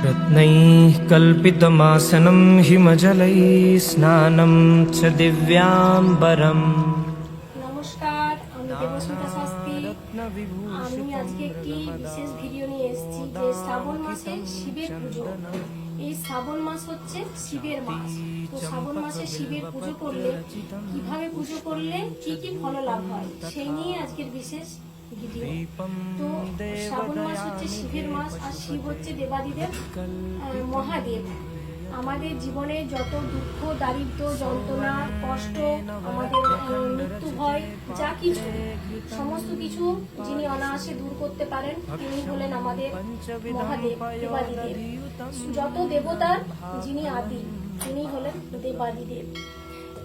रत्नैः कल्पितमासनं हिमजलैः स्नानं च दिव्याम्बरम्। নমস্কার, আমি দেবস্মিতা শাস্ত্রী। আমি আজকে একটি বিশেষ ভিডিও নিয়ে এসেছি যে শ্রাবণ মাসে শিবের পুজো। এই শ্রাবণ মাস হচ্ছে শিবের মাস। তো শ্রাবণ মাসে শিবের পুজো করলে কিভাবে পুজো করলে কি কি ফল লাভ হয় সেই নিয়ে আজকের বিশেষ ভিডিও। তো শ্রাবণ মাস হচ্ছে শিবের মাস, আর শিব হচ্ছে দেবাদিদেব মহাদেব। আমাদের জীবনে যত দুঃখ, দারিদ্র, যন্ত্রণা, কষ্ট, আমাদের মৃত্যু ভয়, যা কিছু সমস্ত কিছু যিনি অনায়াসে দূর করতে পারেন তিনি হলেন আমাদের মহাদেব, দেবাদিদেব। যত দেবতার যিনি আদি তিনি হলেন দেবাদিদেব।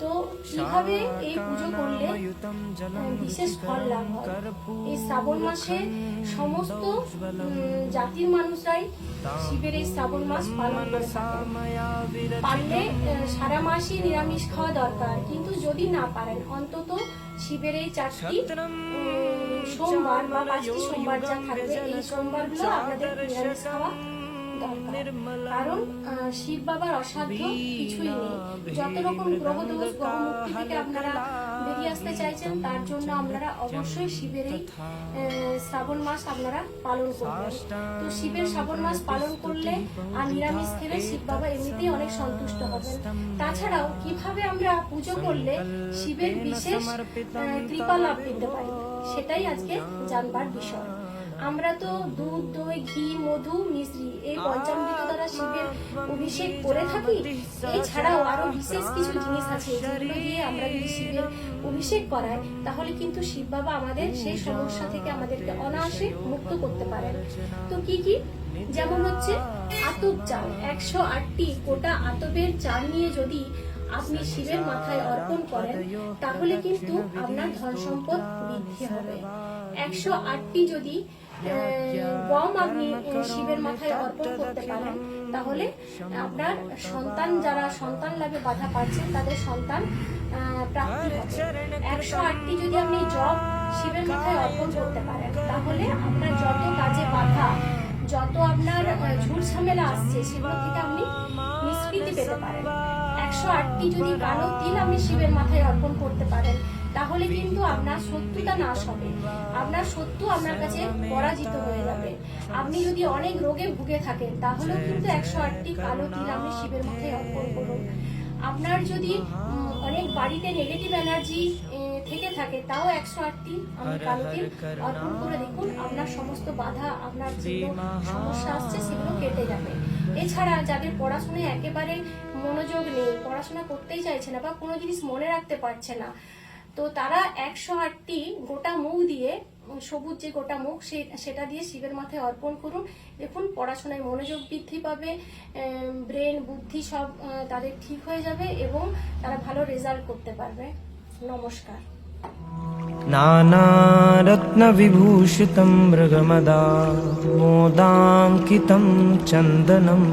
তো কিভাবে এই পুজো করলে বিশেষ ফল লাভ হয়? এই শ্রাবণ মাসে সমস্ত জাতির মানুষরাই শিবের এই শ্রাবণ মাস পালন করে থাকেন। পারলে সারা মাসই নিরামিষ খাওয়া দরকার, কিন্তু যদি না পারেন অন্তত শিবের এই 4টি সোমবার বা 5টি সোমবার যা থাকবে এই সোমবারগুলো আপনাদের নিরামিষ খাওয়া দরকার। কারণ শিব বাবার অসাধ্য কিছুই নেই। যত রকম গ্রহ দোষ, গ্রহমুক্তি থেকে আপনারা বেরিয়ে আসতে চাইছেন, তার জন্য আপনারা অবশ্যই শিবের এই শ্রাবণ মাস আপনারা পালন করবেন। তো শিবের শ্রাবণ মাস পালন করলে আর নিরামিষ খেলে শিব বাবা এমনিতেই অনেক সন্তুষ্ট হবেন। তাছাড়াও কিভাবে আমরা পুজো করলে শিবের বিশেষ কৃপা লাভ পেতে পারি সেটাই আজকে জানবার বিষয়। আমরা তো দুধ, দই, ঘি, মধু, মিশ্রি এই পঞ্চামৃত দ্বারা শিবের অভিষেক করে থাকি। এছাড়াও আরো বিশেষ কিছু জিনিস আছে যেগুলো দিয়ে আমরা যদি শিবের অভিষেক করাই তাহলে কিন্তু শিব বাবা আমাদের সেই সমস্যা থেকে আমাদেরকে অনায়াসে মুক্ত করতে পারেন। তো কি কি? যেমন হচ্ছে আতপ চাল, 108টি গোটা আতপের চাল নিয়ে যদি আপনি শিবের মাথায় অর্পণ করেন তাহলে কিন্তু আপনার ধন সম্পদ বৃদ্ধি হবে। 108টি যদি গম আপনি শিবের মাথায় অর্পণ করতে পারেন তাহলে আপনার সন্তান, যারা সন্তান লাভে বাধা পাচ্ছেন তাদের সন্তান প্রাপ্তি হবে। 108টি যদি আপনি জব শিবের মাথায় অর্পণ করতে পারেন তাহলে আপনার যত কাজে বাধা, যত আপনার ঝুট ঝামেলা আসছে সেগুলো থেকে আপনি নিষ্কৃতি পেতে পারেন। 108টি যদি কালো তিল আপনি শিবের মাথায় অর্পণ করতে পারেন তাহলে কিন্তু আপনার শত্রুতা নাশ হবে, আপনার শত্রু আপনার কাছে পরাজিত হয়ে যাবে। আপনি যদি অনেক রোগে ভুগে থাকেন তাহলেও কিন্তু 108টি কালো তিল আপনি শিবের মাথায় অর্পণ করুন। আপনার যদি অনেক বাড়িতে নেগেটিভ এনার্জি থেকে থাকে তাও 108টি আপনি কালো তিল অর্পণ করে দেখুন, আপনার সমস্ত বাধা, আপনার যেগুলো সমস্যা আসছে সেগুলো কেটে যাবে। এছাড়া যাদের পড়াশোনায় একেবারে মনোযোগ নেই, পড়াশোনা করতেই চাইছে না বা কোনো জিনিস মনে রাখতে পারছে না, তো তারা 108টি গোটা মুগ দিয়ে, সবুজ যে গোটা মুগ সেটা দিয়ে শিবের মাথায় অর্পণ করুন। দেখুন পড়াশোনায় মনোযোগ বৃদ্ধি পাবে, ব্রেন, বুদ্ধি সব তাদের ঠিক হয়ে যাবে এবং তারা ভালো রেজাল্ট করতে পারবে। নমস্কার। नानारत्नविभूषितं मृगमदा मोदाङ्कितं चन्दनम्।